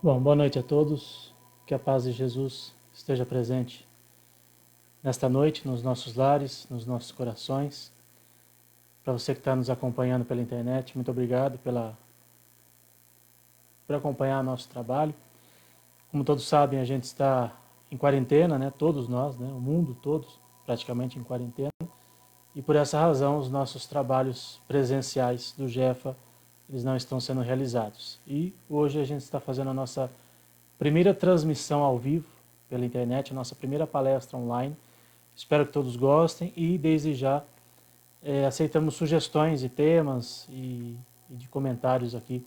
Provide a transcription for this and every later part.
Bom, boa noite a todos. Que a paz de Jesus esteja presente nesta noite, nos nossos lares, nos nossos corações. Para você que está nos acompanhando pela internet, muito obrigado por acompanhar nosso trabalho. Como todos sabem, a gente está em quarentena, né? Todos nós, né? O mundo todo praticamente em quarentena. E por essa razão, os nossos trabalhos presenciais do Jefa, eles não estão sendo realizados. E hoje a gente está fazendo a nossa primeira transmissão ao vivo pela internet, a nossa primeira palestra online. Espero que todos gostem e desde já aceitamos sugestões de temas e de comentários aqui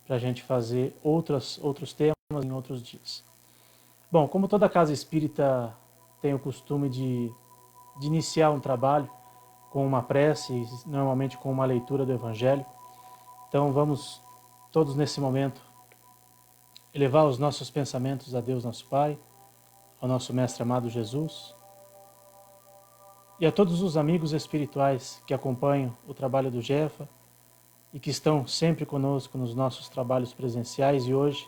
para a gente fazer outros temas em outros dias. Bom, como toda casa espírita tem o costume de iniciar um trabalho com uma prece, normalmente com uma leitura do Evangelho, então vamos todos nesse momento elevar os nossos pensamentos a Deus nosso Pai, ao nosso Mestre amado Jesus e a todos os amigos espirituais que acompanham o trabalho do Jefa e que estão sempre conosco nos nossos trabalhos presenciais e hoje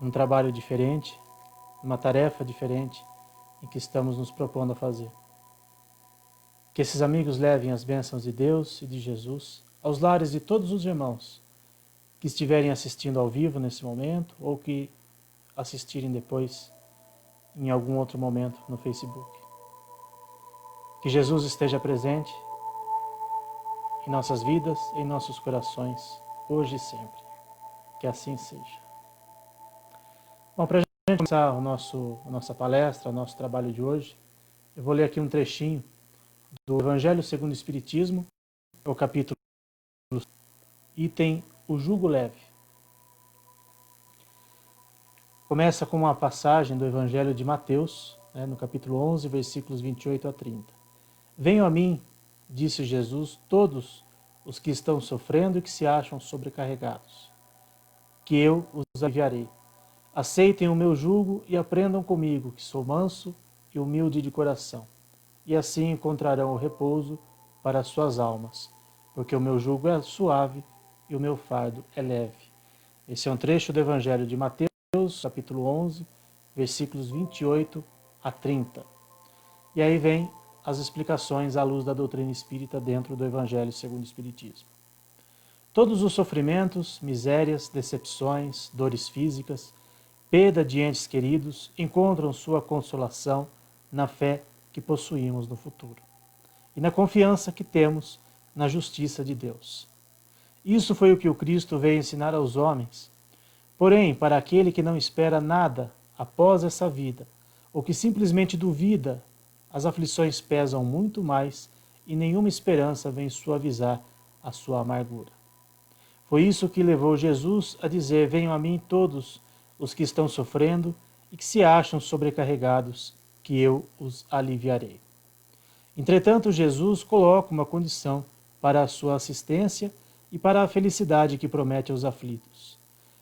um trabalho diferente, uma tarefa diferente em que estamos nos propondo a fazer. Que esses amigos levem as bênçãos de Deus e de Jesus aos lares de todos os irmãos que estiverem assistindo ao vivo nesse momento ou que assistirem depois em algum outro momento no Facebook. Que Jesus esteja presente em nossas vidas, em nossos corações, hoje e sempre. Que assim seja. Bom, para a gente começar a nossa palestra, o nosso trabalho de hoje, eu vou ler aqui um trechinho do Evangelho segundo o Espiritismo, o capítulo item O Jugo Leve. Começa com uma passagem do Evangelho de Mateus, no capítulo 11, versículos 28 a 30. Venham a mim, disse Jesus, todos os que estão sofrendo e que se acham sobrecarregados, que eu os aliviarei. Aceitem o meu jugo e aprendam comigo, que sou manso e humilde de coração, e assim encontrarão o repouso para as suas almas, porque o meu jugo é suave e o meu fardo é leve. Esse é um trecho do Evangelho de Mateus, capítulo 11, versículos 28 a 30. E aí vem as explicações à luz da doutrina espírita dentro do Evangelho segundo o Espiritismo. Todos os sofrimentos, misérias, decepções, dores físicas, perda de entes queridos encontram sua consolação na fé que possuímos no futuro e na confiança que temos na justiça de Deus. Isso foi o que o Cristo veio ensinar aos homens. Porém, para aquele que não espera nada após essa vida, ou que simplesmente duvida, as aflições pesam muito mais e nenhuma esperança vem suavizar a sua amargura. Foi isso que levou Jesus a dizer: venham a mim todos os que estão sofrendo e que se acham sobrecarregados, que eu os aliviarei. Entretanto, Jesus coloca uma condição para a sua assistência e para a felicidade que promete aos aflitos.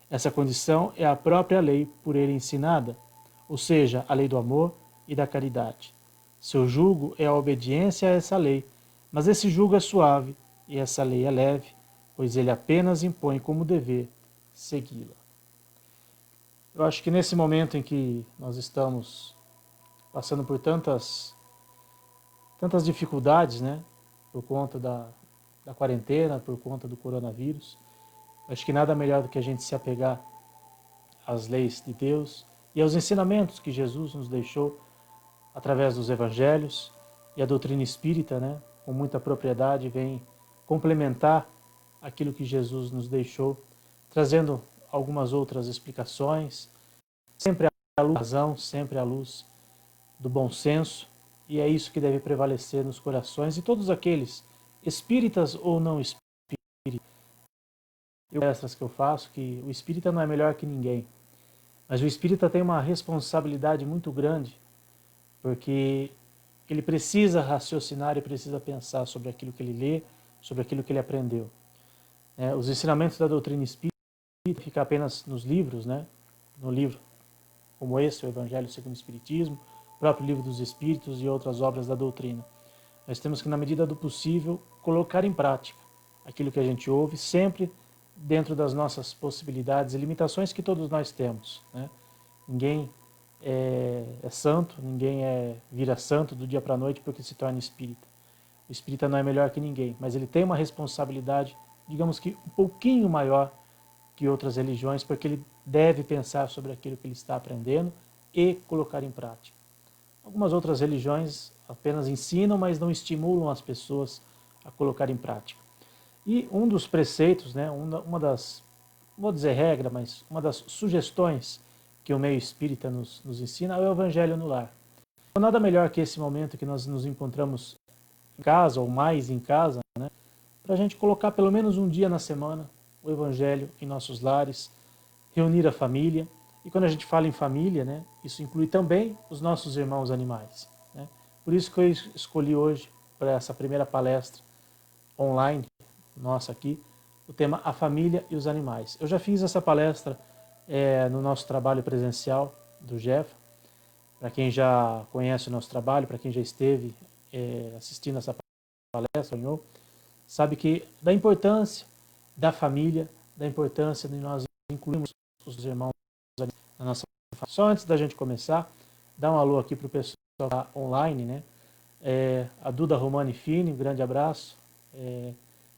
Essa condição é a própria lei por ele ensinada, ou seja, a lei do amor e da caridade. Seu jugo é a obediência a essa lei, mas esse jugo é suave e essa lei é leve, pois ele apenas impõe como dever segui-la. Eu acho que nesse momento em que nós estamos passando por tantas dificuldades, né, por conta da quarentena, por conta do coronavírus, acho que nada melhor do que a gente se apegar às leis de Deus e aos ensinamentos que Jesus nos deixou através dos evangelhos, e a doutrina espírita, né, com muita propriedade, vem complementar aquilo que Jesus nos deixou, trazendo algumas outras explicações, sempre à luz da razão, sempre à luz do bom senso, e é isso que deve prevalecer nos corações de todos aqueles, espíritas ou não espíritas. Palestras que eu faço, que o espírita não é melhor que ninguém, mas o espírita tem uma responsabilidade muito grande, porque ele precisa raciocinar e precisa pensar sobre aquilo que ele lê, sobre aquilo que ele aprendeu. Os ensinamentos da doutrina espírita ficam apenas nos livros, no livro como esse, o Evangelho segundo o Espiritismo, o próprio Livro dos Espíritos e outras obras da doutrina. Nós temos que, na medida do possível, colocar em prática aquilo que a gente ouve, sempre dentro das nossas possibilidades e limitações que todos nós temos, né? Ninguém é santo, ninguém vira santo do dia para a noite porque se torna espírita. O espírita não é melhor que ninguém, mas ele tem uma responsabilidade, digamos que um pouquinho maior que outras religiões, porque ele deve pensar sobre aquilo que ele está aprendendo e colocar em prática. Algumas outras religiões apenas ensinam, mas não estimulam as pessoas a colocar em prática. E um dos preceitos, né, uma das, não vou dizer regra, mas uma das sugestões que o meio espírita nos ensina é o Evangelho no lar. Então, nada melhor que esse momento que nós nos encontramos em casa ou mais em casa, né, para a gente colocar pelo menos um dia na semana o Evangelho em nossos lares, reunir a família. E quando a gente fala em família, né, isso inclui também os nossos irmãos animais, né? Por isso que eu escolhi hoje, para essa primeira palestra online nossa aqui, o tema A Família e os Animais. Eu já fiz essa palestra no nosso trabalho presencial do Jeff. Para quem já conhece o nosso trabalho, para quem já esteve assistindo essa palestra, sabe que da importância da família, da importância de nós incluirmos os irmãos na nossa família. Só antes da gente começar, dá um alô aqui para o pessoal que está online, né? A Duda Romani Fini, um grande abraço.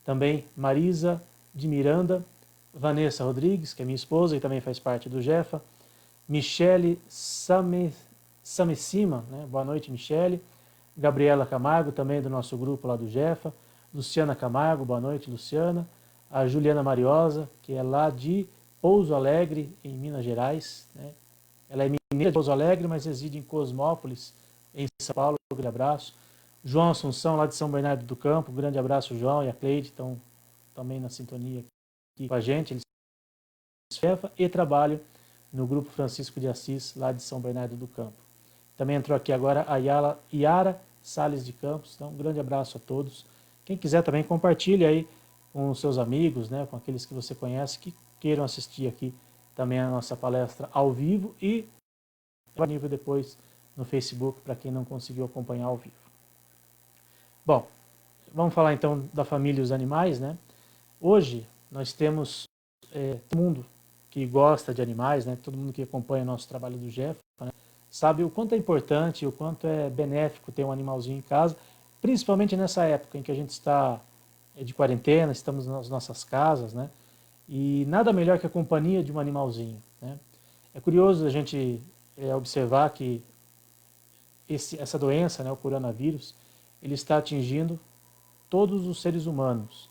Também Marisa de Miranda, Vanessa Rodrigues, que é minha esposa e também faz parte do Jefa, Michele Samessima, né? Boa noite, Michele. Gabriela Camargo, também do nosso grupo lá do Jefa. Luciana Camargo, boa noite, Luciana. A Juliana Mariosa, que é lá de Pouso Alegre, em Minas Gerais, né? Ela é mineira de Pouso Alegre, mas reside em Cosmópolis, em São Paulo. Um grande abraço. João Assunção, lá de São Bernardo do Campo. Um grande abraço, João, e a Cleide estão também na sintonia aqui com a gente. Eles Jefa e trabalham no Grupo Francisco de Assis, lá de São Bernardo do Campo. Também entrou aqui agora a Yara Salles de Campos. Então, um grande abraço a todos. Quem quiser também compartilhe aí com os seus amigos, né, com aqueles que você conhece que queiram assistir aqui também a nossa palestra ao vivo e disponível depois no Facebook para quem não conseguiu acompanhar ao vivo. Bom, vamos falar então da família e os animais, né? Hoje nós temos todo mundo que gosta de animais, né? Todo mundo que acompanha o nosso trabalho do Jeff, né? Sabe o quanto é importante, o quanto é benéfico ter um animalzinho em casa, principalmente nessa época em que a gente está de quarentena, estamos nas nossas casas, né? E nada melhor que a companhia de um animalzinho, né? É curioso a gente observar que essa doença, né, o coronavírus, ele está atingindo todos os seres humanos.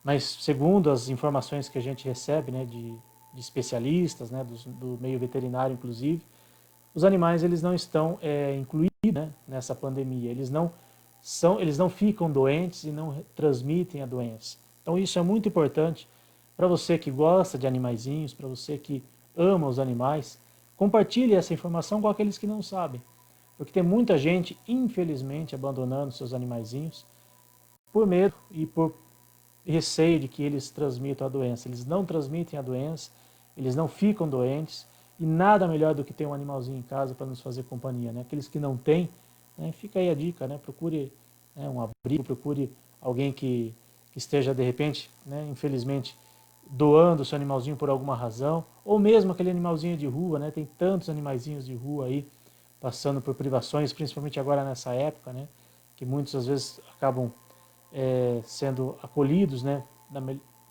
Mas segundo as informações que a gente recebe, né, de especialistas, né, do meio veterinário inclusive, os animais eles não estão incluídos, né, nessa pandemia. Eles não ficam doentes e não transmitem a doença. Então isso é muito importante para você que gosta de animaizinhos, para você que ama os animais. Compartilhe essa informação com aqueles que não sabem. Porque tem muita gente, infelizmente, abandonando seus animaizinhos por medo e por receio de que eles transmitam a doença. Eles não transmitem a doença, eles não ficam doentes, e nada melhor do que ter um animalzinho em casa para nos fazer companhia, né? Aqueles que não têm, né, fica aí a dica, né? Procure, né, um abrigo, procure alguém que esteja, de repente, né, infelizmente, doando o seu animalzinho por alguma razão, ou mesmo aquele animalzinho de rua, né? Tem tantos animaizinhos de rua aí, passando por privações, principalmente agora nessa época, né? Que muitos, às vezes, acabam sendo acolhidos, né,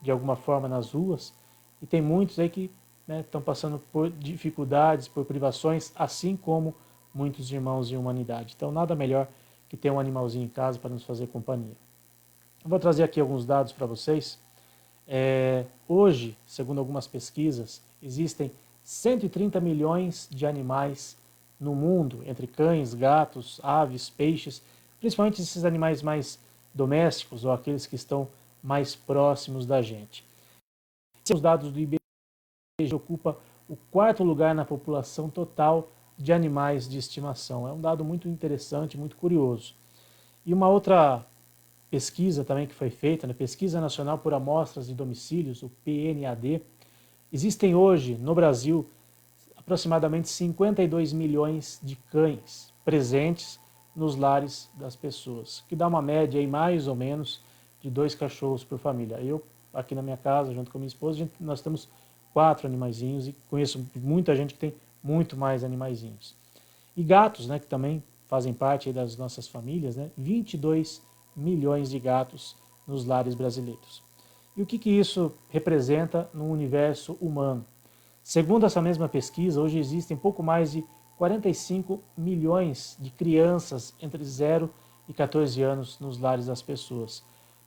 de alguma forma nas ruas, e tem muitos aí que estão passando por dificuldades, por privações, assim como muitos irmãos em humanidade. Então nada melhor que ter um animalzinho em casa para nos fazer companhia. Eu vou trazer aqui alguns dados para vocês. Hoje, segundo algumas pesquisas, existem 130 milhões de animais no mundo, entre cães, gatos, aves, peixes, principalmente esses animais mais domésticos ou aqueles que estão mais próximos da gente. Os dados do IBGE ocupa o 4º lugar na população total de animais de estimação. É um dado muito interessante, muito curioso. E uma outra pesquisa também que foi feita, né, Pesquisa Nacional por Amostras de Domicílios, o PNAD, existem hoje no Brasil aproximadamente 52 milhões de cães presentes nos lares das pessoas, que dá uma média aí mais ou menos de 2 cachorros por família. Eu aqui na minha casa, junto com a minha esposa, nós temos 4 animaizinhos e conheço muita gente que tem muito mais animaizinhos. E gatos, né, que também fazem parte aí das nossas famílias, né, 22 milhões de gatos nos lares brasileiros. E o que isso representa no universo humano? Segundo essa mesma pesquisa, hoje existem pouco mais de 45 milhões de crianças entre 0 e 14 anos nos lares das pessoas.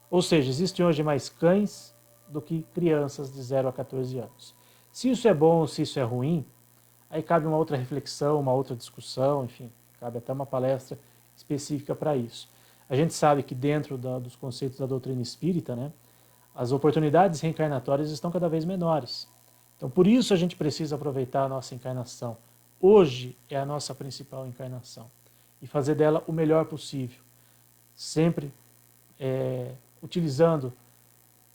Ou seja, existem hoje mais cães do que crianças de 0 a 14 anos. Se isso é bom ou se isso é ruim, aí cabe uma outra reflexão, uma outra discussão, enfim, cabe até uma palestra específica para isso. A gente sabe que dentro dos conceitos da doutrina espírita, né, as oportunidades reencarnatórias estão cada vez menores. Então, por isso a gente precisa aproveitar a nossa encarnação. Hoje é a nossa principal encarnação. E fazer dela o melhor possível. Sempre utilizando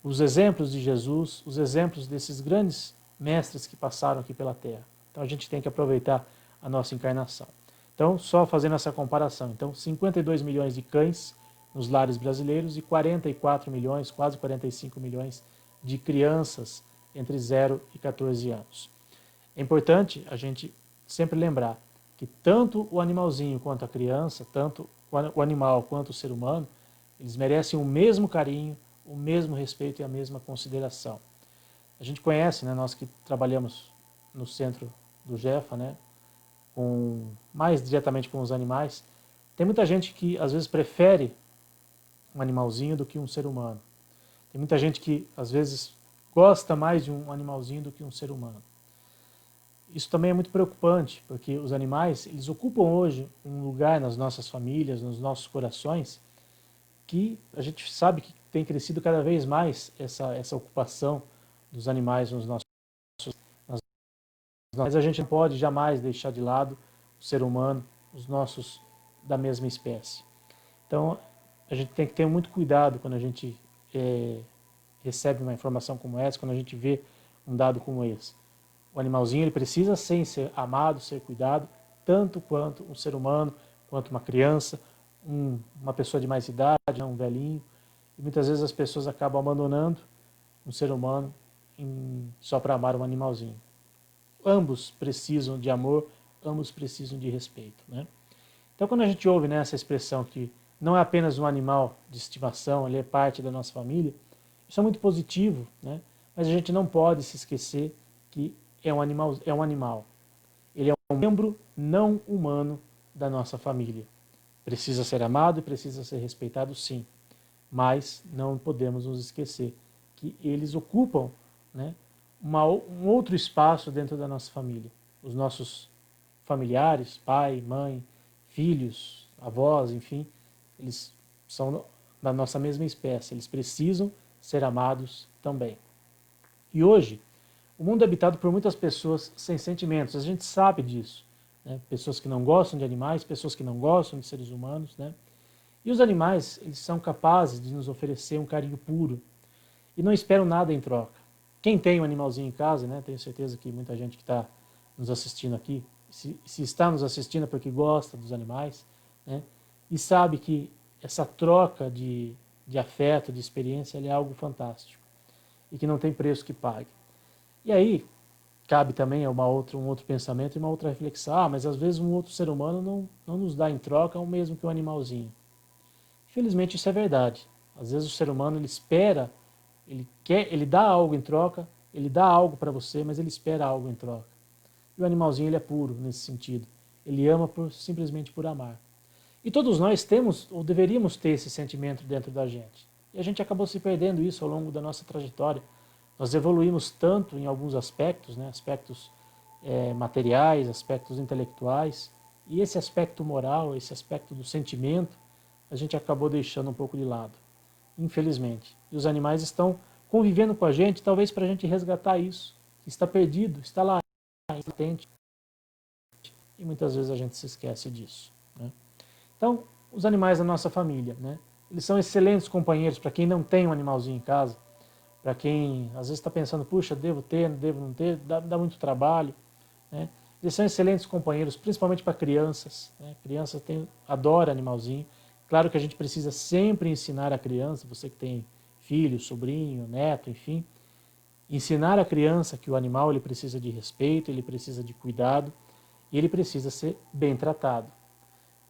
os exemplos de Jesus, os exemplos desses grandes mestres que passaram aqui pela Terra. Então, a gente tem que aproveitar a nossa encarnação. Então, só fazendo essa comparação. Então, 52 milhões de cães nos lares brasileiros e 44 milhões, quase 45 milhões de crianças entre 0 e 14 anos. É importante a gente sempre lembrar que tanto o animalzinho quanto a criança, tanto o animal quanto o ser humano, eles merecem o mesmo carinho, o mesmo respeito e a mesma consideração. A gente conhece, né, nós que trabalhamos no centro do Jefa, né, mais diretamente com os animais, tem muita gente que às vezes prefere um animalzinho do que um ser humano. Tem muita gente que às vezes gosta mais de um animalzinho do que um ser humano. Isso também é muito preocupante, porque os animais, eles ocupam hoje um lugar nas nossas famílias, nos nossos corações, que a gente sabe que tem crescido cada vez mais essa ocupação dos animais nos nossos. Mas a gente não pode jamais deixar de lado o ser humano, os nossos da mesma espécie. Então, a gente tem que ter muito cuidado quando a gente recebe uma informação como essa, quando a gente vê um dado como esse. O animalzinho ele precisa sim ser amado, ser cuidado, tanto quanto um ser humano, quanto uma criança, uma pessoa de mais idade, um velhinho. E muitas vezes as pessoas acabam abandonando um ser humano só para amar um animalzinho. Ambos precisam de amor, ambos precisam de respeito, né? Então, quando a gente ouve, né, essa expressão que não é apenas um animal de estimação, ele é parte da nossa família, isso é muito positivo, né? Mas a gente não pode se esquecer que é um animal. Ele é um membro não humano da nossa família. Precisa ser amado e precisa ser respeitado, sim. Mas não podemos nos esquecer que eles ocupam, né, um outro espaço dentro da nossa família. Os nossos familiares, pai, mãe, filhos, avós, enfim, eles são da nossa mesma espécie. Eles precisam ser amados também. E hoje, o mundo é habitado por muitas pessoas sem sentimentos, a gente sabe disso. Né? Pessoas que não gostam de animais, pessoas que não gostam de seres humanos. Né? E os animais, eles são capazes de nos oferecer um carinho puro e não esperam nada em troca. Quem tem um animalzinho em casa, né? Tenho certeza que muita gente que está nos assistindo aqui, se está nos assistindo é porque gosta dos animais, né? E sabe que essa troca de afeto, de experiência, é algo fantástico e que não tem preço que pague. E aí, cabe também um outro pensamento e uma outra reflexão. Mas às vezes um outro ser humano não nos dá em troca o mesmo que um animalzinho. Infelizmente isso é verdade. Às vezes o ser humano ele espera, ele dá algo em troca, ele dá algo para você, mas ele espera algo em troca. E o animalzinho ele é puro nesse sentido. Ele ama simplesmente por amar. E todos nós temos, ou deveríamos ter esse sentimento dentro da gente. E a gente acabou se perdendo isso ao longo da nossa trajetória. Nós evoluímos tanto em alguns aspectos, né? Aspectos materiais, aspectos intelectuais, e esse aspecto moral, esse aspecto do sentimento, a gente acabou deixando um pouco de lado, infelizmente. E os animais estão convivendo com a gente, talvez para a gente resgatar isso, que está perdido, está lá, latente, e muitas vezes a gente se esquece disso. Né? Então, os animais da nossa família, né? Eles são excelentes companheiros para quem não tem um animalzinho em casa, para quem às vezes está pensando, puxa, devo ter, devo não ter, dá muito trabalho. Né? Eles são excelentes companheiros, principalmente para crianças. Né? Criança adora animalzinho. Claro que a gente precisa sempre ensinar a criança, você que tem filho, sobrinho, neto, enfim. Ensinar a criança que o animal ele precisa de respeito, ele precisa de cuidado e ele precisa ser bem tratado.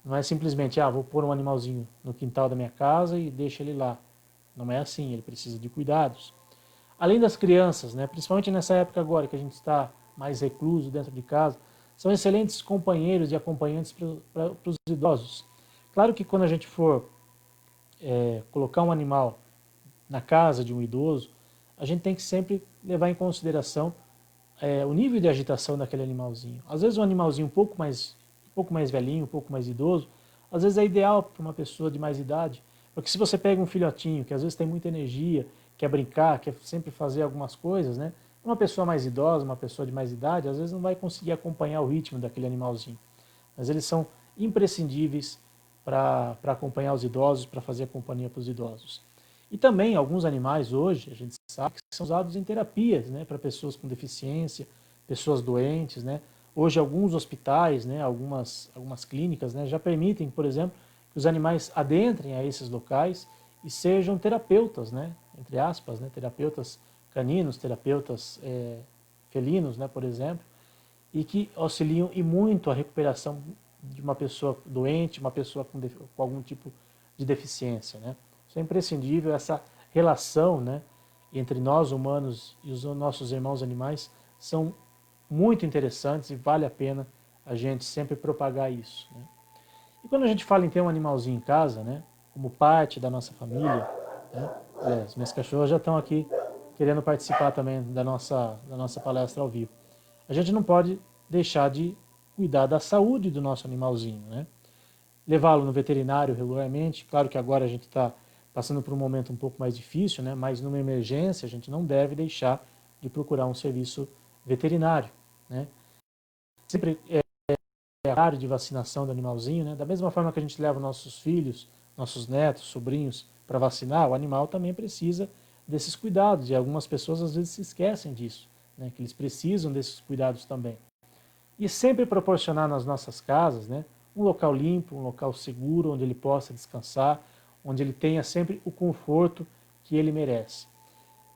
Não é simplesmente, vou pôr um animalzinho no quintal da minha casa e deixa ele lá. Não é assim, ele precisa de cuidados. Além das crianças, né, principalmente nessa época agora que a gente está mais recluso dentro de casa, são excelentes companheiros e acompanhantes para os idosos. Claro que quando a gente for colocar um animal na casa de um idoso, a gente tem que sempre levar em consideração o nível de agitação daquele animalzinho. Às vezes um animalzinho um pouco mais velhinho, um pouco mais idoso, às vezes é ideal para uma pessoa de mais idade, porque se você pega um filhotinho que às vezes tem muita energia, quer brincar, quer sempre fazer algumas coisas, né? Uma pessoa mais idosa, uma pessoa de mais idade, às vezes não vai conseguir acompanhar o ritmo daquele animalzinho. Mas eles são imprescindíveis para acompanhar os idosos, para fazer a companhia para os idosos. E também alguns animais hoje, a gente sabe que são usados em terapias, né, para pessoas com deficiência, pessoas doentes, né. Hoje alguns hospitais, né, algumas clínicas, né, já permitem, por exemplo, que os animais adentrem a esses locais e sejam terapeutas, né, entre aspas, né, terapeutas caninos, terapeutas felinos, né, por exemplo, e que auxiliam e muito a recuperação de uma pessoa doente, uma pessoa com algum tipo de deficiência, né. Isso é imprescindível, essa relação, né, entre nós humanos e os nossos irmãos animais são muito interessantes e vale a pena a gente sempre propagar isso, né. E quando a gente fala em ter um animalzinho em casa, né, como parte da nossa família, né, as minhas cachorras já estão aqui querendo participar também da nossa palestra ao vivo. A gente não pode deixar de cuidar da saúde do nosso animalzinho, né? Levá-lo no veterinário regularmente. Claro que agora a gente está passando por um momento um pouco mais difícil, né? Mas numa emergência a gente não deve deixar de procurar um serviço veterinário, né? Sempre horário de vacinação do animalzinho, né? Da mesma forma que a gente leva nossos filhos, nossos netos, sobrinhos para vacinar, o animal também precisa desses cuidados e algumas pessoas às vezes se esquecem disso, né? Que eles precisam desses cuidados também. E sempre proporcionar nas nossas casas, né, um local limpo, um local seguro, onde ele possa descansar, onde ele tenha sempre o conforto que ele merece.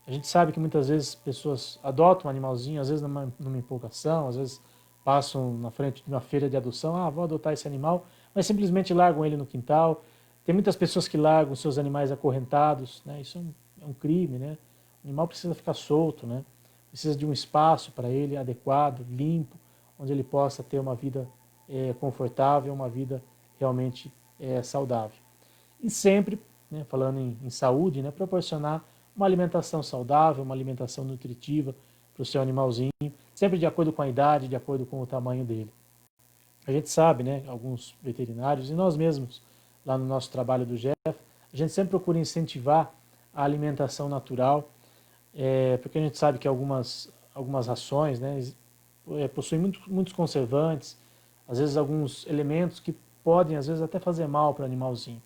A gente sabe que muitas vezes pessoas adotam um animalzinho, às vezes numa empolgação, às vezes passam na frente de uma feira de adoção, vou adotar esse animal, mas simplesmente largam ele no quintal. Tem muitas pessoas que largam seus animais acorrentados, né? Isso é um crime, né? O animal precisa ficar solto, né? Precisa de um espaço para ele adequado, limpo, onde ele possa ter uma vida confortável, uma vida realmente saudável. E sempre, né, falando em saúde, né, proporcionar uma alimentação saudável, uma alimentação nutritiva para o seu animalzinho, sempre de acordo com a idade, de acordo com o tamanho dele. A gente sabe, né, alguns veterinários e nós mesmos, lá no nosso trabalho do GEF, a gente sempre procura incentivar a alimentação natural, porque a gente sabe que algumas rações, né, possuem muitos conservantes, às vezes alguns elementos que podem, às vezes, até fazer mal para o animalzinho.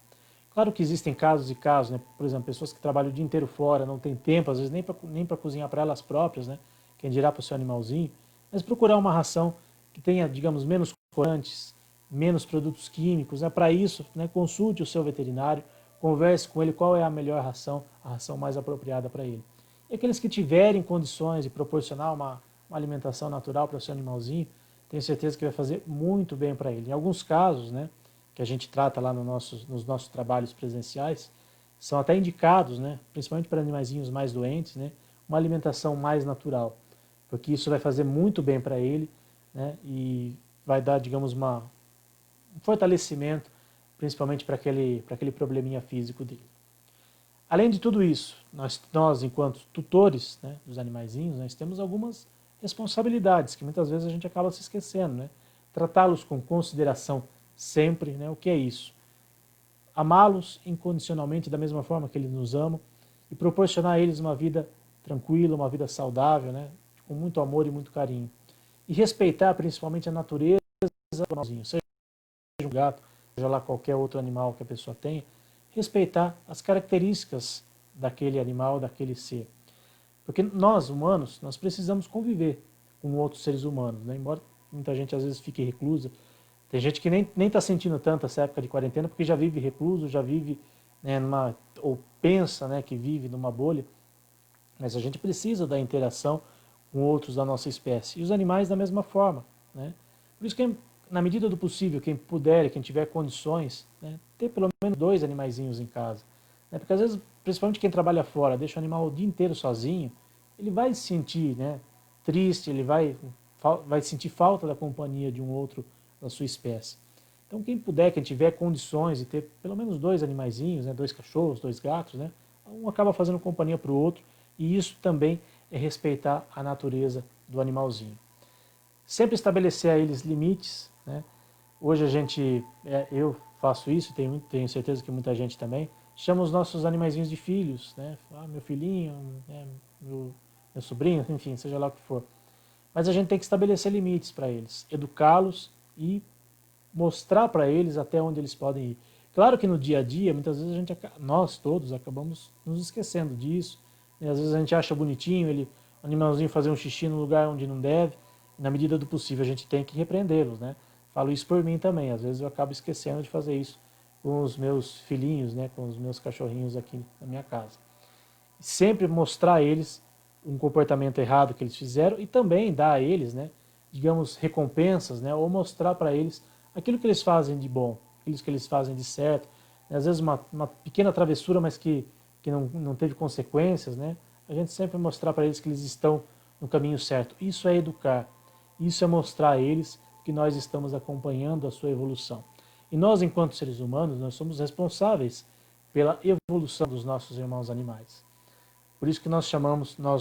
Claro que existem casos e casos, né? Por exemplo, pessoas que trabalham o dia inteiro fora, não tem tempo, às vezes nem para cozinhar para elas próprias, né? Quem dirá para o seu animalzinho, mas procurar uma ração que tenha, digamos, menos corantes, menos produtos químicos, né? Para isso, né, consulte o seu veterinário, converse com ele qual é a melhor ração, a ração mais apropriada para ele. E aqueles que tiverem condições de proporcionar uma alimentação natural para o seu animalzinho, tenho certeza que vai fazer muito bem para ele. Em alguns casos, né, que a gente trata lá nos nossos trabalhos presenciais, são até indicados, né, principalmente para animaizinhos mais doentes, né, uma alimentação mais natural, porque isso vai fazer muito bem para ele, né, e vai dar, digamos, um fortalecimento, principalmente para aquele probleminha físico dele. Além de tudo isso, nós enquanto tutores, né, dos animaizinhos, nós temos algumas responsabilidades que muitas vezes a gente acaba se esquecendo, né? Tratá-los com consideração sempre, né? O que é isso? Amá-los incondicionalmente da mesma forma que eles nos amam e proporcionar a eles uma vida tranquila, uma vida saudável, né? Com muito amor e muito carinho. E respeitar principalmente a natureza do animalzinho, seja um gato, seja lá qualquer outro animal que a pessoa tenha, respeitar as características daquele animal, daquele ser. Porque nós, humanos, nós precisamos conviver com outros seres humanos, né? Embora muita gente às vezes fique reclusa. Tem gente que nem está sentindo tanto essa época de quarentena porque já vive recluso, já vive né, ou pensa, né, que vive numa bolha, mas a gente precisa da interação com outros da nossa espécie. E os animais da mesma forma, né? Por isso que, na medida do possível, quem puder, quem tiver condições, né, ter pelo menos 2 animaizinhos em casa. Né? Porque às vezes, principalmente quem trabalha fora, deixa o animal o dia inteiro sozinho, ele vai se sentir, né, triste, ele vai sentir falta da companhia de um outro da sua espécie. Então quem puder, quem tiver condições de ter pelo menos 2 animaizinhos, né, 2 cachorros, 2 gatos, né, um acaba fazendo companhia para o outro, e isso também é respeitar a natureza do animalzinho. Sempre estabelecer a eles limites, né? Hoje eu faço isso, tenho certeza que muita gente também, chama os nossos animaizinhos de filhos, né? Meu filhinho, né? meu sobrinho, enfim, seja lá o que for. Mas a gente tem que estabelecer limites para eles, educá-los e mostrar para eles até onde eles podem ir. Claro que no dia a dia, muitas vezes nós todos acabamos nos esquecendo disso, né? Às vezes a gente acha bonitinho o animalzinho fazer um xixi no lugar onde não deve, e na medida do possível a gente tem que repreendê-los, né? Falo isso por mim também, às vezes eu acabo esquecendo de fazer isso com os meus filhinhos, né, com os meus cachorrinhos aqui na minha casa. Sempre mostrar a eles um comportamento errado que eles fizeram e também dar a eles, né, digamos, recompensas, né, ou mostrar para eles aquilo que eles fazem de bom, aquilo que eles fazem de certo. Às vezes uma pequena travessura, mas que não teve consequências, né, a gente sempre mostrar para eles que eles estão no caminho certo. Isso é educar, isso é mostrar a eles que nós estamos acompanhando a sua evolução. E nós, enquanto seres humanos, nós somos responsáveis pela evolução dos nossos irmãos animais. Por isso que nós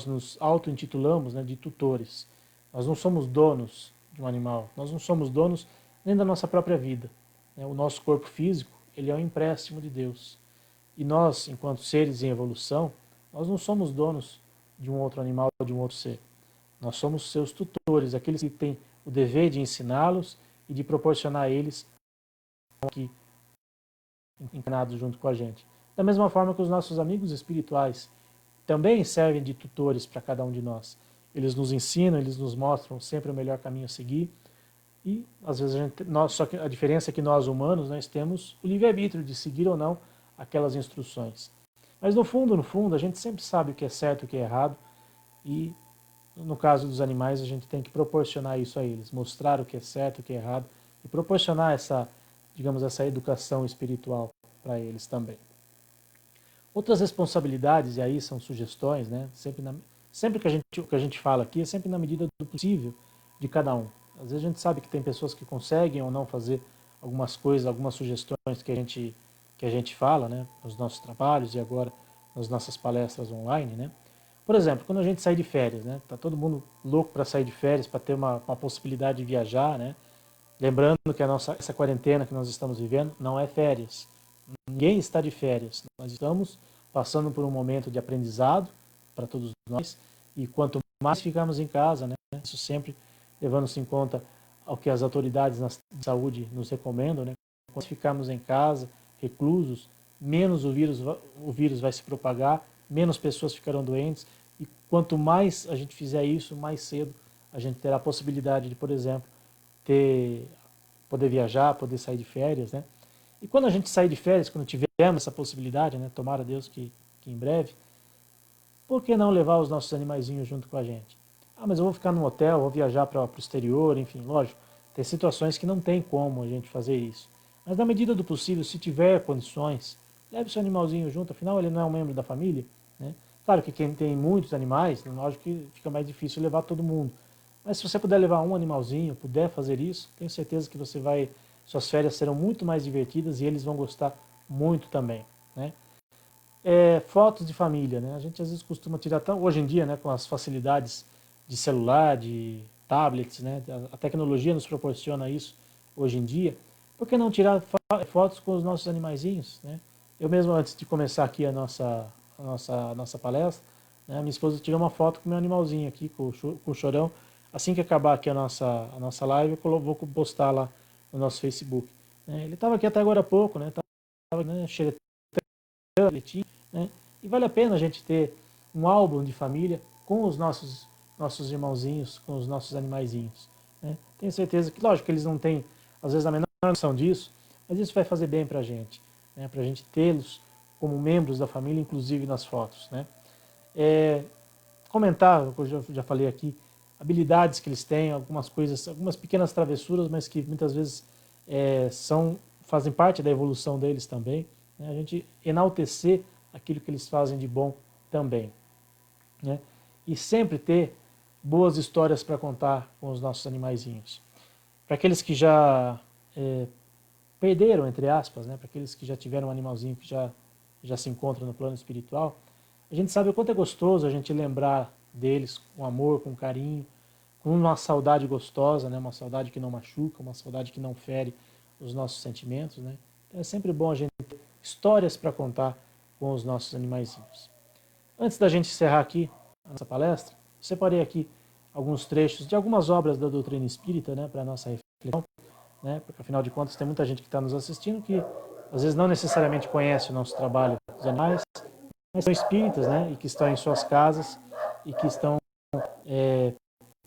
nos auto-intitulamos, né, de tutores. Nós não somos donos de um animal, nós não somos donos nem da nossa própria vida. O nosso corpo físico, ele é um empréstimo de Deus. E nós, enquanto seres em evolução, nós não somos donos de um outro animal ou de um outro ser. Nós somos seus tutores, aqueles que têm o dever de ensiná-los e de proporcionar a eles aqui encarnados junto com a gente. Da mesma forma que os nossos amigos espirituais também servem de tutores para cada um de nós. Eles nos ensinam, eles nos mostram sempre o melhor caminho a seguir. E às vezes só que a diferença é que nós humanos nós temos o livre-arbítrio de seguir ou não aquelas instruções. Mas no fundo, a gente sempre sabe o que é certo e o que é errado. E no caso dos animais, a gente tem que proporcionar isso a eles, mostrar o que é certo e o que é errado e proporcionar digamos, essa educação espiritual para eles também. Outras responsabilidades, e aí são sugestões, né? Sempre o que a gente fala aqui é sempre na medida do possível de cada um. Às vezes a gente sabe que tem pessoas que conseguem ou não fazer algumas coisas, algumas sugestões que a gente fala, né? Nos nossos trabalhos e agora nas nossas palestras online, né? Por exemplo, quando a gente sai de férias, né? Tá todo mundo louco para sair de férias, para ter uma possibilidade de viajar, né? Lembrando que essa quarentena que nós estamos vivendo não é férias. Ninguém está de férias. Nós estamos passando por um momento de aprendizado para todos nós e quanto mais ficarmos em casa, né, isso sempre levando-se em conta ao que as autoridades de saúde nos recomendam, né, quando ficarmos em casa, reclusos, menos o vírus vai se propagar, menos pessoas ficarão doentes e quanto mais a gente fizer isso, mais cedo a gente terá a possibilidade de, por exemplo, poder viajar, poder sair de férias, né? E quando a gente sair de férias, quando tivermos essa possibilidade, né, tomara Deus que em breve, por que não levar os nossos animaizinhos junto com a gente? Ah, mas eu vou ficar num hotel, vou viajar para o exterior, enfim, lógico, tem situações que não tem como a gente fazer isso. Mas na medida do possível, se tiver condições, leve seu animalzinho junto, afinal ele não é um membro da família, né? Claro que quem tem muitos animais, lógico que fica mais difícil levar todo mundo. Mas se você puder levar um animalzinho, puder fazer isso, tenho certeza que suas férias serão muito mais divertidas e eles vão gostar muito também, né? Fotos de família, né? A gente às vezes costuma tirar hoje em dia, né, com as facilidades de celular, de tablets, né? A tecnologia nos proporciona isso hoje em dia. Por que não tirar fotos com os nossos animaizinhos, né? Eu mesmo antes de começar aqui a nossa palestra, né, minha esposa tirou uma foto com o meu animalzinho aqui, com o Chorão. Assim que acabar aqui a nossa live, eu vou postar lá no nosso Facebook. Ele estava aqui até agora há pouco, né? Estava, né, xeretando, né? E vale a pena a gente ter um álbum de família com os nossos irmãozinhos, com os nossos animaizinhos, né? Tenho certeza que, lógico, que eles não têm, às vezes, a menor noção disso, mas isso vai fazer bem para a gente, né? Para a gente tê-los como membros da família, inclusive nas fotos, né? Comentar, eu já falei aqui, habilidades que eles têm, algumas coisas, algumas pequenas travessuras, mas que muitas vezes fazem parte da evolução deles também, né? A gente enaltecer aquilo que eles fazem de bom também, né? E sempre ter boas histórias para contar com os nossos animaizinhos. Para aqueles que já perderam, entre aspas, né? Para aqueles que já tiveram um animalzinho que já se encontra no plano espiritual, a gente sabe o quanto é gostoso a gente lembrar deles com amor, com carinho, com uma saudade gostosa, né? Uma saudade que não machuca, uma saudade que não fere os nossos sentimentos, né? Então é sempre bom a gente ter histórias para contar com os nossos animaizinhos. Antes da gente encerrar aqui a nossa palestra, separei aqui alguns trechos de algumas obras da doutrina espírita, né, para a nossa reflexão, né, porque afinal de contas tem muita gente que está nos assistindo que às vezes não necessariamente conhece o nosso trabalho dos animais, mas são espíritas, né, e que estão em suas casas e que estão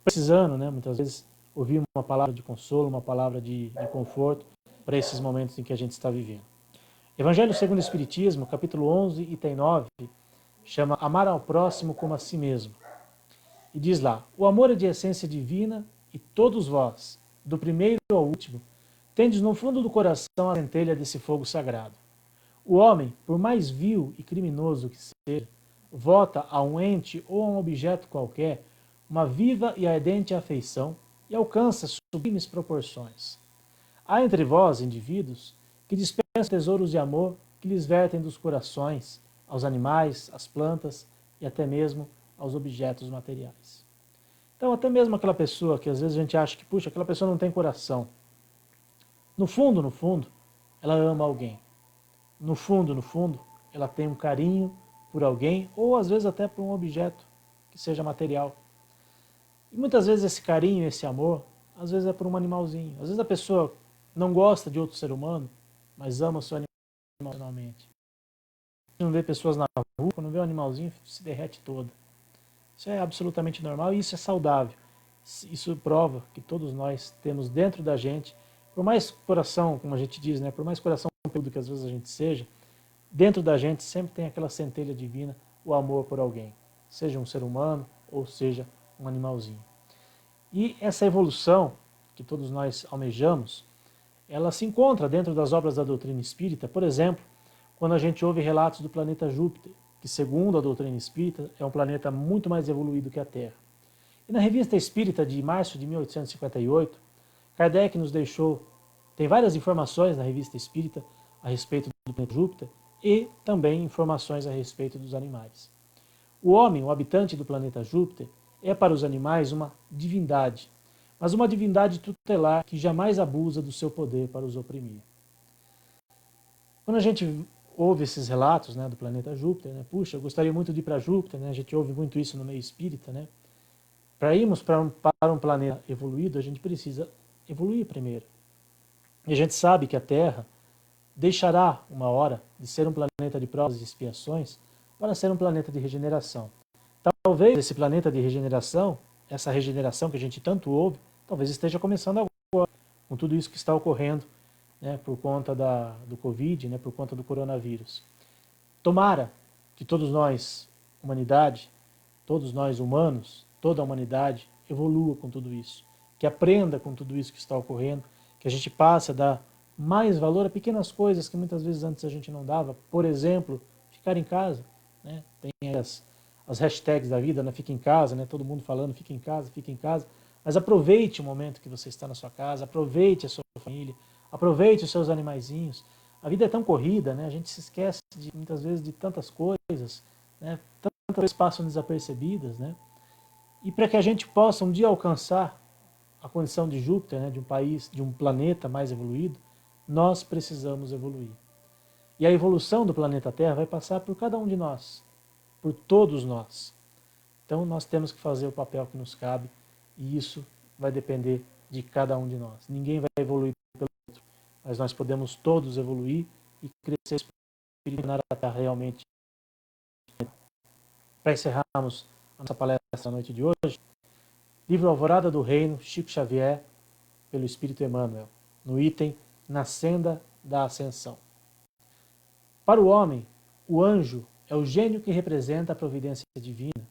precisando, né, muitas vezes, ouvir uma palavra de consolo, uma palavra de conforto para esses momentos em que a gente está vivendo. Evangelho segundo o Espiritismo, capítulo 11, item 9, chama Amar ao próximo como a si mesmo. E diz lá, o amor é de essência divina e todos vós, do primeiro ao último, tendes no fundo do coração a centelha desse fogo sagrado. O homem, por mais vil e criminoso que seja, vota a um ente ou a um objeto qualquer uma viva e ardente afeição e alcança sublimes proporções. Há entre vós, indivíduos, que dispensam tesouros de amor que lhes vertem dos corações, aos animais, às plantas e até mesmo aos objetos materiais. Então, até mesmo aquela pessoa que às vezes a gente acha que, puxa, aquela pessoa não tem coração. No fundo, ela ama alguém. No fundo, ela tem um carinho por alguém ou às vezes até por um objeto que seja material. E muitas vezes esse carinho, esse amor, às vezes é por um animalzinho. Às vezes a pessoa não gosta de outro ser humano, mas ama o seu animal emocionalmente. Não vê pessoas na rua, quando vê um animalzinho, se derrete toda. Isso é absolutamente normal e isso é saudável. Isso prova que todos nós temos dentro da gente, por mais coração, como a gente diz, né, por mais coração peludo que às vezes a gente seja, dentro da gente sempre tem aquela centelha divina, o amor por alguém, seja um ser humano ou seja um animalzinho. E essa evolução que todos nós almejamos, ela se encontra dentro das obras da doutrina espírita, por exemplo, quando a gente ouve relatos do planeta Júpiter, que segundo a doutrina espírita é um planeta muito mais evoluído que a Terra. E na Revista Espírita de março de 1858, Kardec nos deixou, tem várias informações na Revista Espírita a respeito do planeta Júpiter e também informações a respeito dos animais. O homem, o habitante do planeta Júpiter, é para os animais uma divindade, mas uma divindade tutelar que jamais abusa do seu poder para os oprimir. Quando a gente ouve esses relatos, né, do planeta Júpiter, né, puxa, eu gostaria muito de ir para Júpiter, né, a gente ouve muito isso no meio espírita, né? Para irmos para um planeta evoluído, a gente precisa evoluir primeiro. E a gente sabe que a Terra deixará uma hora de ser um planeta de provas e expiações para ser um planeta de regeneração. Talvez esse planeta de regeneração, essa regeneração que a gente tanto ouve, talvez esteja começando agora, com tudo isso que está ocorrendo, né, por conta do Covid, né, por conta do coronavírus. Tomara que todos nós, humanidade, todos nós humanos, toda a humanidade, evolua com tudo isso, que aprenda com tudo isso que está ocorrendo, que a gente passe a dar mais valor a pequenas coisas que muitas vezes antes a gente não dava. Por exemplo, ficar em casa, né? Tem as hashtags da vida, né? Fica em casa, né? Todo mundo falando fica em casa, mas aproveite o momento que você está na sua casa, aproveite a sua família, aproveite os seus animaizinhos. A vida é tão corrida, né? A gente se esquece muitas vezes de tantas coisas, né? Tantas coisas passam desapercebidas, né? E para que a gente possa um dia alcançar a condição de Júpiter, né? De um país, de um planeta mais evoluído, nós precisamos evoluir. E a evolução do planeta Terra vai passar por cada um de nós, por todos nós. Então nós temos que fazer o papel que nos cabe e isso vai depender de cada um de nós. Ninguém vai evoluir pelo outro, mas nós podemos todos evoluir e crescer espiritualmente a Terra realmente. Para encerrarmos a nossa palestra na noite de hoje, livro Alvorada do Reino, Chico Xavier, pelo Espírito Emmanuel, no item Na Senda da Ascensão. Para o homem, o anjo é o gênio que representa a providência divina.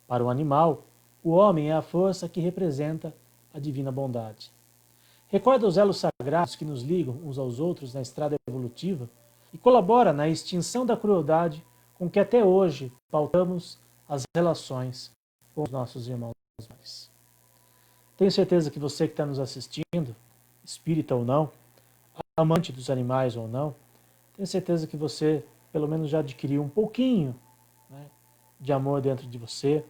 Para o animal, o homem é a força que representa a divina bondade. Recorda os elos sagrados que nos ligam uns aos outros na estrada evolutiva e colabora na extinção da crueldade com que até hoje pautamos as relações com os nossos irmãos. Tenho certeza que você que está nos assistindo, espírita ou não, amante dos animais ou não, tenho certeza que você pelo menos já adquiriu um pouquinho, né, de amor dentro de você.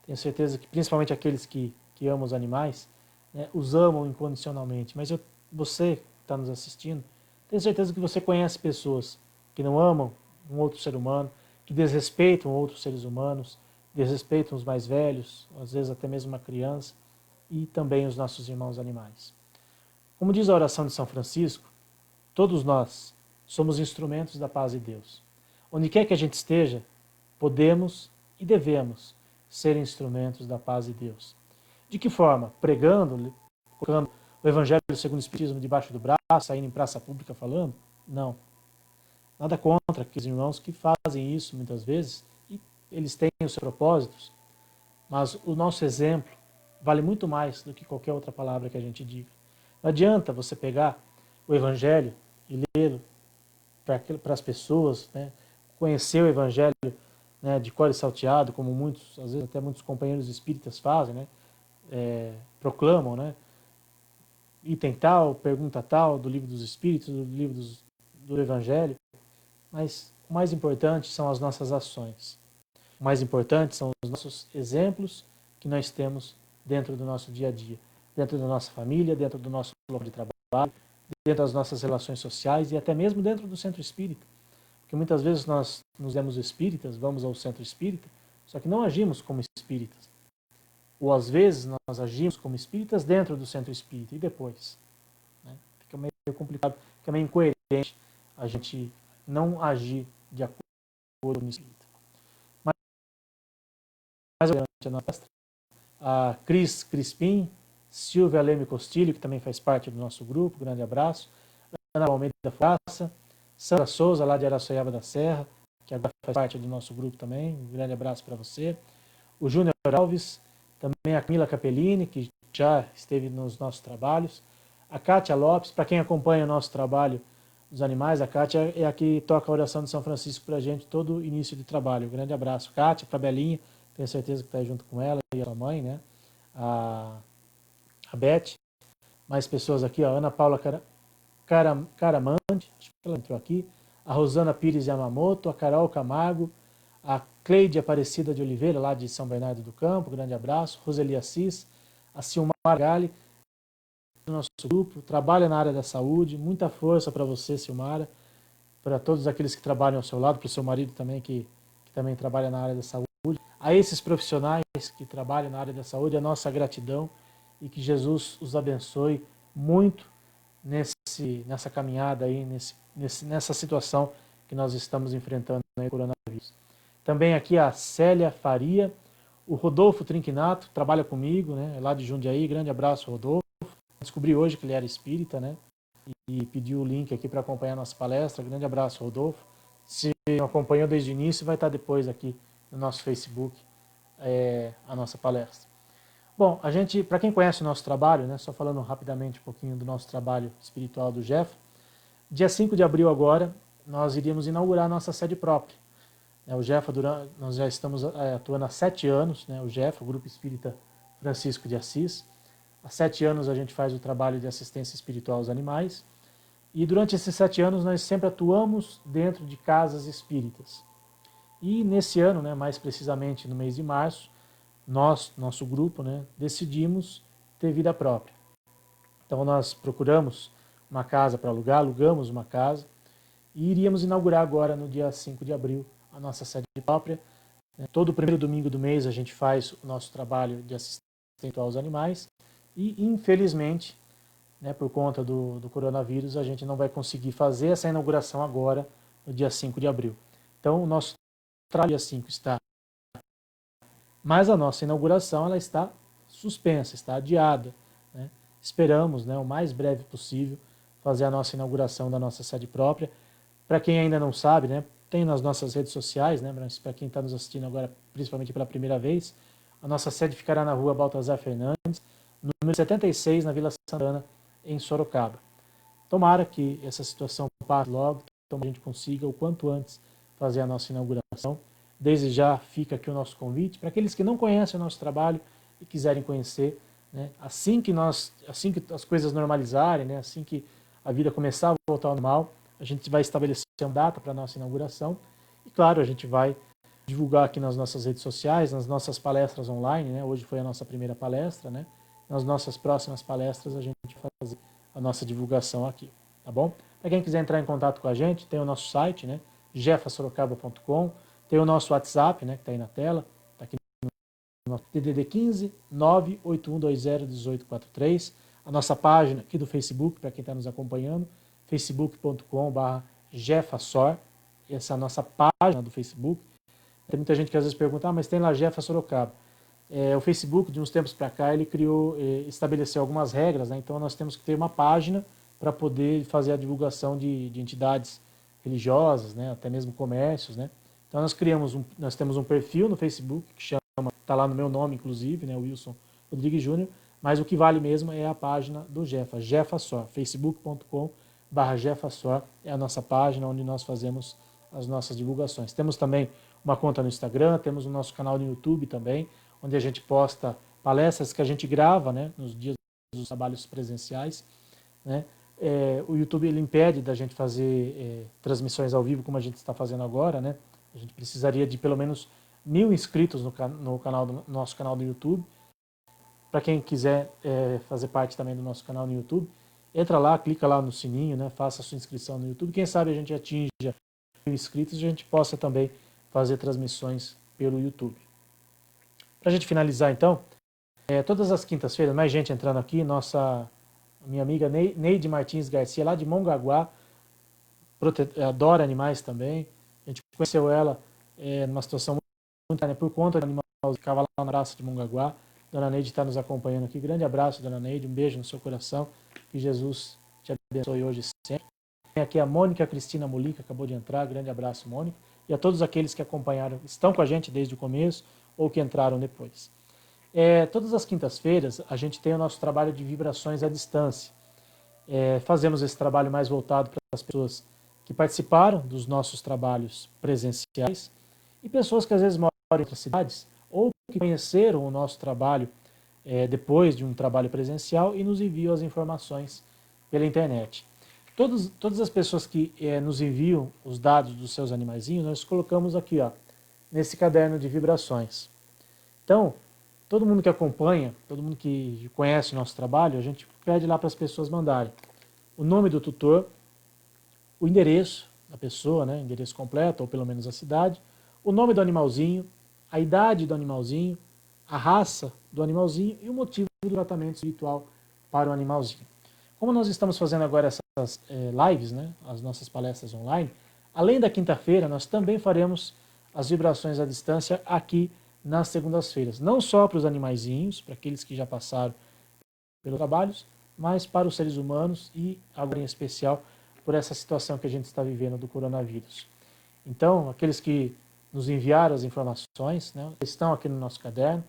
Tenho certeza que principalmente aqueles que amam os animais, né, os amam incondicionalmente. Mas você que está nos assistindo, tenho certeza que você conhece pessoas que não amam um outro ser humano, que desrespeitam outros seres humanos, desrespeitam os mais velhos, às vezes até mesmo uma criança, e também os nossos irmãos animais. Como diz a oração de São Francisco, todos nós somos instrumentos da paz de Deus. Onde quer que a gente esteja, podemos e devemos ser instrumentos da paz de Deus. De que forma? Pregando, colocando o Evangelho segundo o Espiritismo debaixo do braço, saindo em praça pública falando? Não. Nada contra aqueles irmãos que fazem isso muitas vezes, e eles têm os seus propósitos, mas o nosso exemplo vale muito mais do que qualquer outra palavra que a gente diga. Não adianta você pegar o Evangelho e lê-lo para as pessoas, né? Conhecer o Evangelho, né, de cor e salteado, como muitos, às vezes até muitos companheiros espíritas fazem, né? Proclamam, né? Item tal, pergunta tal, do livro dos Espíritos, do livro do Evangelho. Mas o mais importante são as nossas ações. O mais importante são os nossos exemplos que nós temos dentro do nosso dia a dia, dentro da nossa família, dentro do nosso local de trabalho, dentro das nossas relações sociais e até mesmo dentro do centro espírita. Porque muitas vezes nós nos demos espíritas, vamos ao centro espírita, só que não agimos como espíritas. Ou às vezes nós agimos como espíritas dentro do centro espírita e depois. Né? Fica meio complicado, fica meio incoerente a gente não agir de acordo com o espírita. Mais adiante a nossa a Cris Crispim, Silvia Leme Costilho, que também faz parte do nosso grupo, grande abraço. Ana Almeida Fuaça, Sandra Souza, lá de Araçoiaba da Serra, que agora faz parte do nosso grupo também, um grande abraço para você. O Júnior Alves, também a Camila Capellini, que já esteve nos nossos trabalhos. A Kátia Lopes, para quem acompanha o nosso trabalho dos animais, a Kátia é a que toca a oração de São Francisco para a gente todo início de trabalho. Um grande abraço. Kátia, para a Belinha, tenho certeza que está junto com ela e a sua mãe, né? A Beth, mais pessoas aqui, ó, Ana Paula Caramante, acho que ela entrou aqui, a Rosana Pires Yamamoto, a Carol Camargo, a Cleide Aparecida de Oliveira, lá de São Bernardo do Campo, grande abraço, Roseli Assis, a Silmar Gali, do nosso grupo, trabalha na área da saúde, muita força para você, Silmara, para todos aqueles que trabalham ao seu lado, para o seu marido também, que também trabalha na área da saúde. A esses profissionais que trabalham na área da saúde, a nossa gratidão e que Jesus os abençoe muito nessa caminhada aí, nessa situação que nós estamos enfrentando no coronavírus. Também aqui a Célia Faria, o Rodolfo Trinquinato, trabalha comigo, né, lá de Jundiaí, grande abraço, Rodolfo. Descobri hoje que ele era espírita, né, e pediu o link aqui para acompanhar a nossa palestra, grande abraço, Rodolfo. Se não acompanhou desde o início, vai estar depois aqui no nosso Facebook a nossa palestra. Bom, a gente, para quem conhece o nosso trabalho, né, só falando rapidamente um pouquinho do nosso trabalho espiritual do Jeff, dia 5 de abril agora, nós iríamos inaugurar a nossa sede própria. O Jeff, nós já estamos atuando há 7 anos, né, o Jeff, o Grupo Espírita Francisco de Assis. Há 7 anos a gente faz o trabalho de assistência espiritual aos animais. E durante esses 7 anos nós sempre atuamos dentro de casas espíritas. E nesse ano, né, mais precisamente no mês de março, nosso grupo, né, decidimos ter vida própria. Então nós procuramos uma casa para alugar, alugamos uma casa e iríamos inaugurar agora no dia 5 de abril a nossa sede própria. Todo primeiro domingo do mês a gente faz o nosso trabalho de assistência aos animais e infelizmente, né, por conta do coronavírus, a gente não vai conseguir fazer essa inauguração agora no dia 5 de abril. Então o nosso trabalho dia 5 está, mas a nossa inauguração ela está suspensa, está adiada, né? Esperamos, né, o mais breve possível fazer a nossa inauguração da nossa sede própria. Para quem ainda não sabe, né, tem nas nossas redes sociais, né? Para quem está nos assistindo agora, principalmente pela primeira vez, a nossa sede ficará na rua Baltazar Fernandes, número 76, na Vila Santana, em Sorocaba. Tomara que essa situação passe logo, então a gente consiga o quanto antes fazer a nossa inauguração. Desde já fica aqui o nosso convite para aqueles que não conhecem o nosso trabalho e quiserem conhecer, né? Assim que as coisas normalizarem, né? Assim que a vida começar a voltar ao normal, a gente vai estabelecer uma data para a nossa inauguração e, claro, a gente vai divulgar aqui nas nossas redes sociais, nas nossas palestras online, né? Hoje foi a nossa primeira palestra, né? Nas nossas próximas palestras a gente vai fazer a nossa divulgação aqui, tá bom? Para quem quiser entrar em contato com a gente, tem o nosso site, né? jefasorocaba.com, tem o nosso WhatsApp, né? Que está aí na tela, está aqui no nosso DDD 15 98120 1843, a nossa página aqui do Facebook, para quem está nos acompanhando, facebook.com/jefasor, essa é a nossa página do Facebook. Tem muita gente que às vezes pergunta, mas tem lá Jefa Sorocaba. O Facebook, de uns tempos para cá, ele estabeleceu algumas regras, né? Então nós temos que ter uma página para poder fazer a divulgação de entidades religiosas, né? Até mesmo comércios, né? Então nós temos um perfil no Facebook que chama, está lá no meu nome inclusive, né? Wilson Rodrigues Júnior, mas o que vale mesmo é a página do Jefa, Jefasor, facebook.com/Jefasor é a nossa página onde nós fazemos as nossas divulgações. Temos também uma conta no Instagram, temos o nosso canal no YouTube também, onde a gente posta palestras que a gente grava, né, nos dias dos trabalhos presenciais, né. O YouTube ele impede da gente fazer transmissões ao vivo como a gente está fazendo agora, né. A gente precisaria de pelo menos 1000 inscritos no nosso canal do YouTube. Para quem quiser fazer parte também do nosso canal no YouTube, entra lá, clica lá no sininho, né, faça a sua inscrição no YouTube. Quem sabe a gente atinja 1000 inscritos e a gente possa também fazer transmissões pelo YouTube. Para a gente finalizar então, todas as quintas-feiras, mais gente entrando aqui, minha amiga Neide Martins Garcia, lá de Mongaguá, adora animais também. A gente conheceu ela numa situação muito, né, por conta do animal que ficava lá na praça de Mongaguá. Dona Neide está nos acompanhando aqui. Grande abraço, Dona Neide, um beijo no seu coração. Que Jesus te abençoe hoje e sempre. Tem aqui a Mônica Cristina Molica, acabou de entrar. Grande abraço, Mônica. E a todos aqueles que acompanharam, estão com a gente desde o começo ou que entraram depois. Todas as quintas-feiras a gente tem o nosso trabalho de vibrações à distância. Fazemos esse trabalho mais voltado para as pessoas que participaram dos nossos trabalhos presenciais e pessoas que às vezes moram em outras cidades ou que conheceram o nosso trabalho depois de um trabalho presencial e nos enviam as informações pela internet. Todas as pessoas que nos enviam os dados dos seus animaizinhos, nós colocamos aqui, ó, nesse caderno de vibrações. Então, todo mundo que acompanha, todo mundo que conhece o nosso trabalho, a gente pede lá para as pessoas mandarem o nome do tutor, o endereço da pessoa, né, endereço completo, ou pelo menos a cidade, o nome do animalzinho, a idade do animalzinho, a raça do animalzinho e o motivo do tratamento espiritual para o animalzinho. Como nós estamos fazendo agora essas lives, né, as nossas palestras online, além da quinta-feira, nós também faremos as vibrações à distância aqui nas segundas-feiras. Não só para os animaizinhos, para aqueles que já passaram pelos trabalhos, mas para os seres humanos e, agora em especial, por essa situação que a gente está vivendo do coronavírus. Então, aqueles que nos enviaram as informações, né, estão aqui no nosso caderno.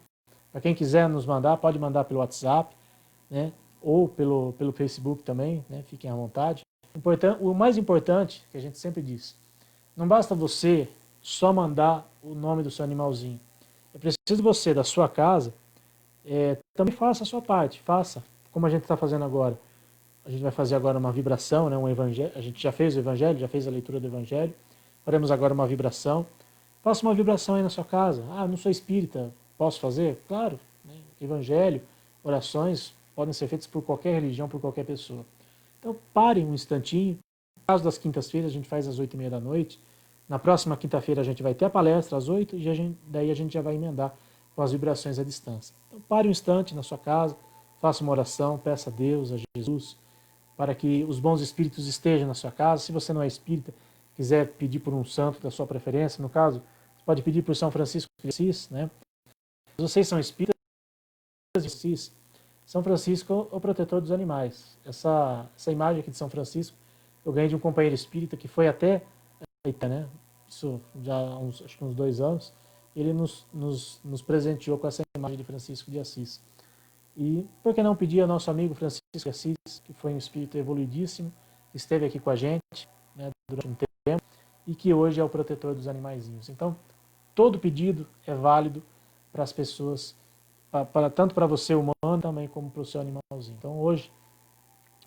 Para quem quiser nos mandar, pode mandar pelo WhatsApp, né, ou pelo Facebook também, né, fiquem à vontade. O mais importante, que a gente sempre diz, não basta você só mandar o nome do seu animalzinho. É preciso você, da sua casa, também faça a sua parte, faça, como a gente está fazendo agora. A gente vai fazer agora uma vibração, né, um evangelho. A gente já fez o evangelho, já fez a leitura do evangelho. Faremos agora uma vibração. Faça uma vibração aí na sua casa. Ah, não sou espírita, posso fazer? Claro, né? Evangelho, orações podem ser feitas por qualquer religião, por qualquer pessoa. Então pare um instantinho. No caso das quintas-feiras a gente faz às 8h30 da noite. Na próxima quinta-feira a gente vai ter a palestra às 8 e daí a gente já vai emendar com as vibrações à distância. Então pare um instante na sua casa, faça uma oração, peça a Deus, a Jesus, para que os bons espíritos estejam na sua casa. Se você não é espírita, quiser pedir por um santo da sua preferência, no caso, você pode pedir por São Francisco de Assis, né? Se vocês são espíritas de Assis, São Francisco é o protetor dos animais. Essa imagem aqui de São Francisco eu ganhei de um companheiro espírita que foi até a Ita, né? isso já há acho que uns 2 anos, ele nos presenteou com essa imagem de Francisco de Assis. E por que não pedir ao nosso amigo Francisco de Assis, que foi um espírito evoluidíssimo, que esteve aqui com a gente, né, durante um tempo, e que hoje é o protetor dos animaizinhos. Então, todo pedido é válido para as pessoas, tanto para você humano também como para o seu animalzinho. Então hoje,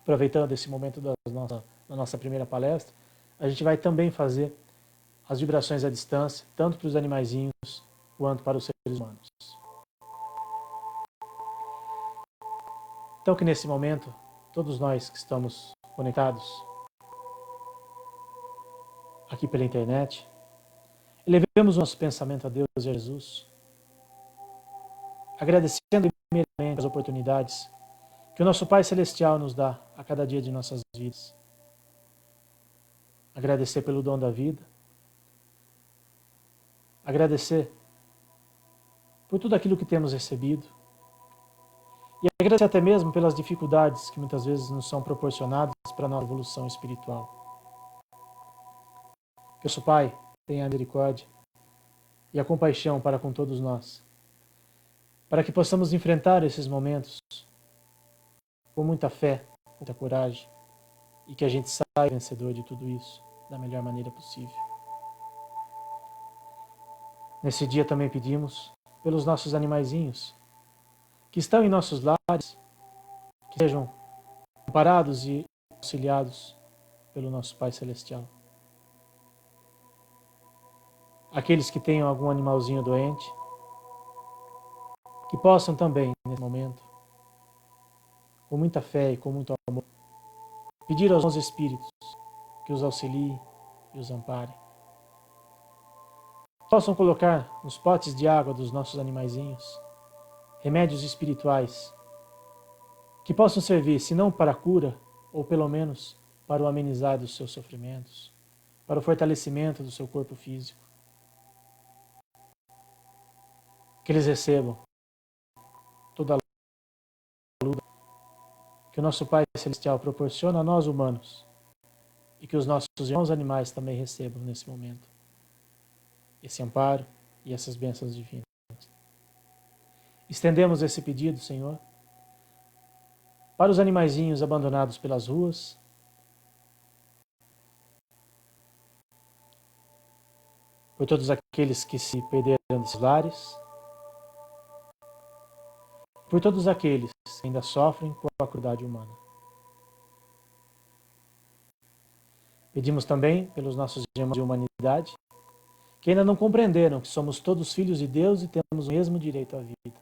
aproveitando esse momento da nossa primeira palestra, a gente vai também fazer as vibrações à distância, tanto para os animaizinhos quanto para os seres humanos. Então que nesse momento, todos nós que estamos conectados aqui pela internet, elevemos o nosso pensamento a Deus e a Jesus, agradecendo primeiramente as oportunidades que o nosso Pai Celestial nos dá a cada dia de nossas vidas. Agradecer pelo dom da vida, agradecer por tudo aquilo que temos recebido e agradecer até mesmo pelas dificuldades que muitas vezes nos são proporcionadas para a nossa evolução espiritual. Que o nosso Pai tenha a misericórdia e a compaixão para com todos nós, para que possamos enfrentar esses momentos com muita fé, muita coragem e que a gente saia vencedor de tudo isso da melhor maneira possível. Nesse dia também pedimos pelos nossos animaizinhos que estão em nossos lares, que sejam amparados e auxiliados pelo nosso Pai Celestial. Aqueles que tenham algum animalzinho doente, que possam também, nesse momento, com muita fé e com muito amor, pedir aos bons espíritos que os auxiliem e os amparem. Possam colocar nos potes de água dos nossos animaizinhos remédios espirituais que possam servir, se não para a cura, ou pelo menos para o amenizar dos seus sofrimentos, para o fortalecimento do seu corpo físico. Que eles recebam toda a luz que o nosso Pai Celestial proporciona a nós humanos e que os nossos irmãos animais também recebam nesse momento esse amparo e essas bênçãos divinas. Estendemos esse pedido, Senhor, para os animaizinhos abandonados pelas ruas, por todos aqueles que se perderam dos lares, por todos aqueles que ainda sofrem com a crueldade humana. Pedimos também pelos nossos irmãos de humanidade, que ainda não compreenderam que somos todos filhos de Deus e temos o mesmo direito à vida.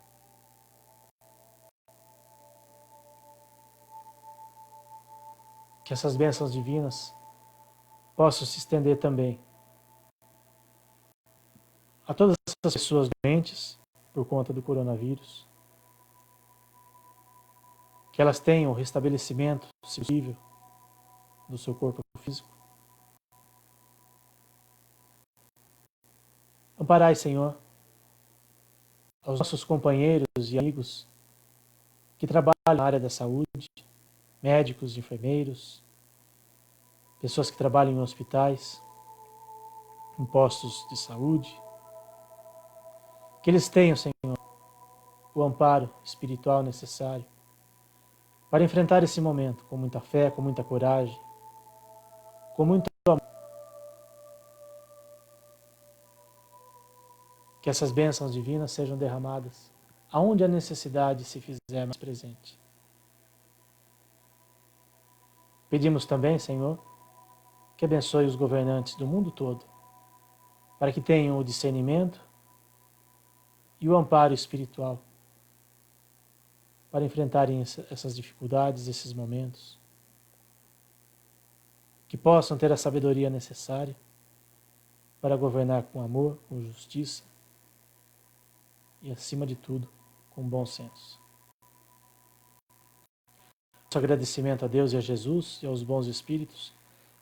Que essas bênçãos divinas possam se estender também a todas essas pessoas doentes por conta do coronavírus. Que elas tenham o restabelecimento, se possível, do seu corpo físico. Amparai, Senhor, aos nossos companheiros e amigos que trabalham na área da saúde, médicos, enfermeiros, pessoas que trabalham em hospitais, em postos de saúde. Que eles tenham, Senhor, o amparo espiritual necessário para enfrentar esse momento com muita fé, com muita coragem, com muito amor. Que essas bênçãos divinas sejam derramadas aonde a necessidade se fizer mais presente. Pedimos também, Senhor, que abençoe os governantes do mundo todo, para que tenham o discernimento e o amparo espiritual para enfrentarem essas dificuldades, esses momentos. Que possam ter a sabedoria necessária para governar com amor, com justiça e, acima de tudo, com bom senso. Nosso agradecimento a Deus e a Jesus e aos bons espíritos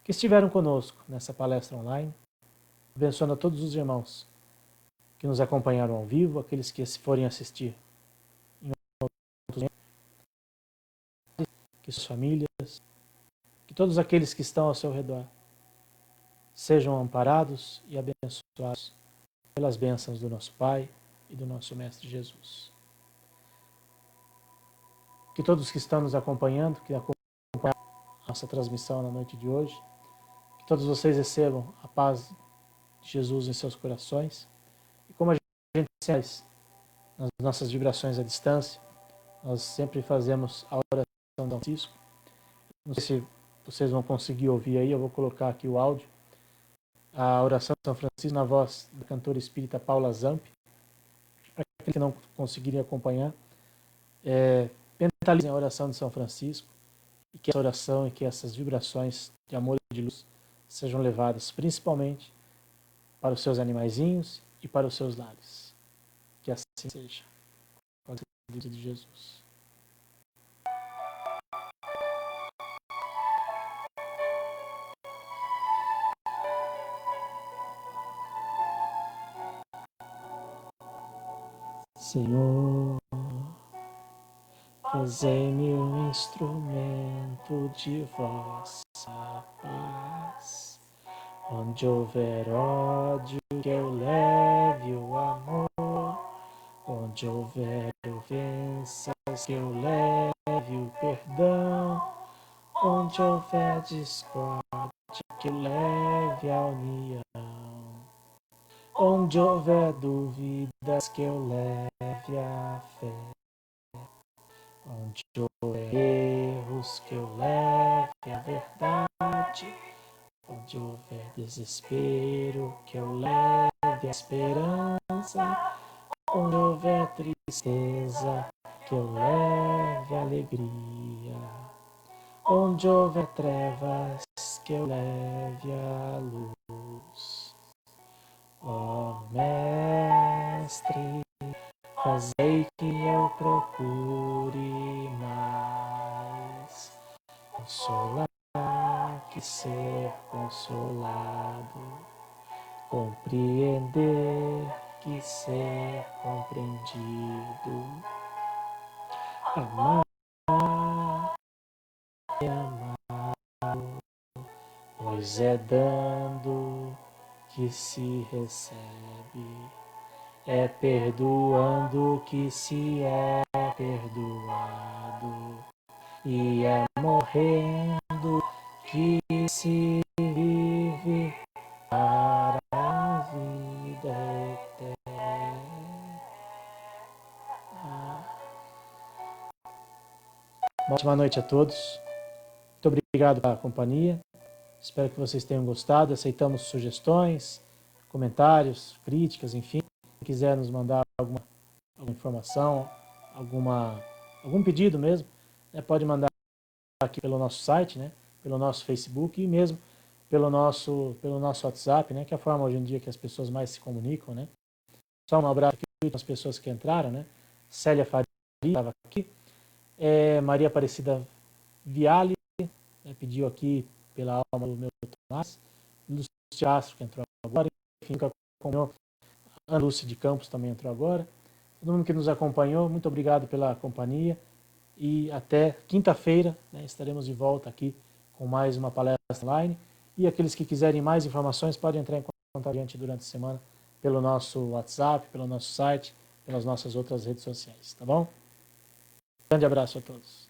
que estiveram conosco nessa palestra online, abençoando a todos os irmãos que nos acompanharam ao vivo, aqueles que forem assistir em outros momentos, que suas famílias, que todos aqueles que estão ao seu redor sejam amparados e abençoados pelas bênçãos do nosso Pai e do nosso Mestre Jesus. Que todos que estão nos acompanhando, que acompanham a nossa transmissão na noite de hoje, que todos vocês recebam a paz de Jesus em seus corações. E como a gente faz nas nossas vibrações à distância, nós sempre fazemos a oração de São Francisco. Não sei se vocês vão conseguir ouvir aí, eu vou colocar aqui o áudio. A oração de São Francisco na voz da cantora espírita Paula Zampi. Para aqueles que não conseguirem acompanhar, mentalizem a oração de São Francisco e que essa oração e que essas vibrações de amor e de luz sejam levadas principalmente para os seus animaizinhos e para os seus lares. Que assim seja. Com a graça de Jesus. Senhor, fazei-me um instrumento de vossa paz. Onde houver ódio, que eu leve o amor. Onde houver ofensas, que eu leve o perdão. Onde houver discórdia, que eu leve a união. Onde houver dúvidas, que eu leve a fé. Onde houver erros, que eu leve a verdade. Onde houver desespero, que eu leve a esperança. Onde houver tristeza, que eu leve a alegria. Onde houver trevas, que eu leve a luz. Ó Mestre, fazei que eu procure mais consolar que ser consolado, compreender que ser compreendido, amar e amar, pois é dando que se recebe, é perdoando que se é perdoado, e é morrendo que se vive para a vida eterna. Uma ótima noite a todos. Muito obrigado pela companhia. Espero que vocês tenham gostado. Aceitamos sugestões, comentários, críticas, enfim. Se quiser nos mandar alguma informação, algum pedido mesmo, né, pode mandar aqui pelo nosso site, né, pelo nosso Facebook e mesmo pelo nosso WhatsApp, né, que é a forma hoje em dia que as pessoas mais se comunicam, né. Só um abraço aqui para as pessoas que entraram, né. Célia Faria estava aqui, Maria Aparecida Viale, né, pediu aqui pela alma do meu Tomás, Lúcio Castro, que entrou agora, enfim, que acompanhou, a Ana Lúcia de Campos também entrou agora. Todo mundo que nos acompanhou, muito obrigado pela companhia e até quinta-feira, né, estaremos de volta aqui com mais uma palestra online. E aqueles que quiserem mais informações podem entrar em contato com a gente durante a semana pelo nosso WhatsApp, pelo nosso site, pelas nossas outras redes sociais, tá bom? Grande abraço a todos.